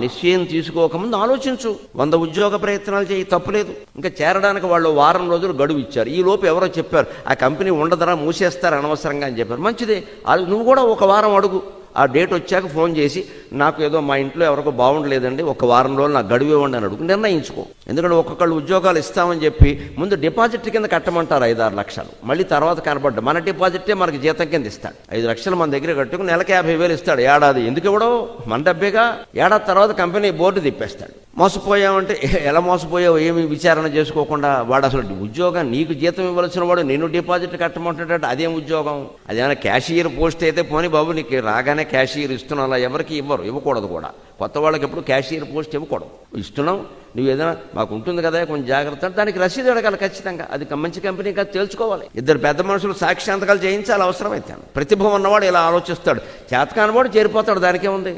నిశ్చయం తీసుకోకముందు ఆలోచించు. 100 ఉద్యోగ ప్రయత్నాలు చేయి, తప్పులేదు. ఇంకా చేరడానికి వాళ్ళు వారం రోజులు గడువు ఇచ్చారు. ఈ లోపు ఎవరో చెప్పారు ఆ కంపెనీ ఉండదరా, మూసేస్తారు అనవసరంగా అని చెప్పారు. మంచిదే, అది నువ్వు కూడా ఒక వారం అడుగు. ఆ డేట్ వచ్చాక ఫోన్ చేసి నాకు ఏదో మా ఇంట్లో ఎవరికో బాగుండలేదండి, ఒక వారం రోజులు నాకు గడువు ఇవ్వండి అని అడుగు, నిర్ణయించుకో. ఎందుకంటే ఒక్కొక్కళ్ళు ఉద్యోగాలు ఇస్తామని చెప్పి ముందు డిపాజిట్ కింద కట్టమంటారు 5-6 లక్షలు, మళ్ళీ తర్వాత కనబడ్డా మన డిపాజిటే మనకి జీతం కింద ఇస్తాడు. 5 లక్షలు మన దగ్గర కట్టుకుని నెలకి 50,000 ఇస్తాడు ఏడాది. ఎందుకు ఇవ్వడం, మన డబ్బేగా. ఏడాది తర్వాత కంపెనీ బోర్డు తిప్పేస్తాడు. మోసపోయామంటే ఎలా మోసపోయావు, ఏమి విచారణ చేసుకోకుండా వాడు అసలు ఉద్యోగం నీకు జీతం ఇవ్వాల్సిన వాడు నిన్ను డిపాజిట్ కట్టమంటాడు. అదేం ఉద్యోగం, అదేమైనా క్యాషియర్ పోస్ట్ అయితే పోనీ బాబు నీకు రాగానే క్యాషియర్ ఇస్తున్నాం, అలా ఎవరికి ఇవ్వకూడదు కూడా. కొత్త వాళ్ళకి ఎప్పుడు క్యాషియర్ పోస్ట్ ఇవ్వకూడదు. ఇస్తున్నాం, నువ్వు ఏదైనా మాకు ఉంటుంది కదా కొంచెం జాగ్రత్త, దానికి రసీదు అడగాలి ఖచ్చితంగా. అది మంచి కంపెనీ కాదు తేల్చుకోవాలి. 2 పెద్ద మనుషులు సాక్షాంతకాలు చేయించాలి అవసరమైతే. ప్రతిభ ఉన్నవాడు ఇలా ఆలోచిస్తాడు, చేతకానివాడు చేరిపోతాడు, దానికే ఉంది.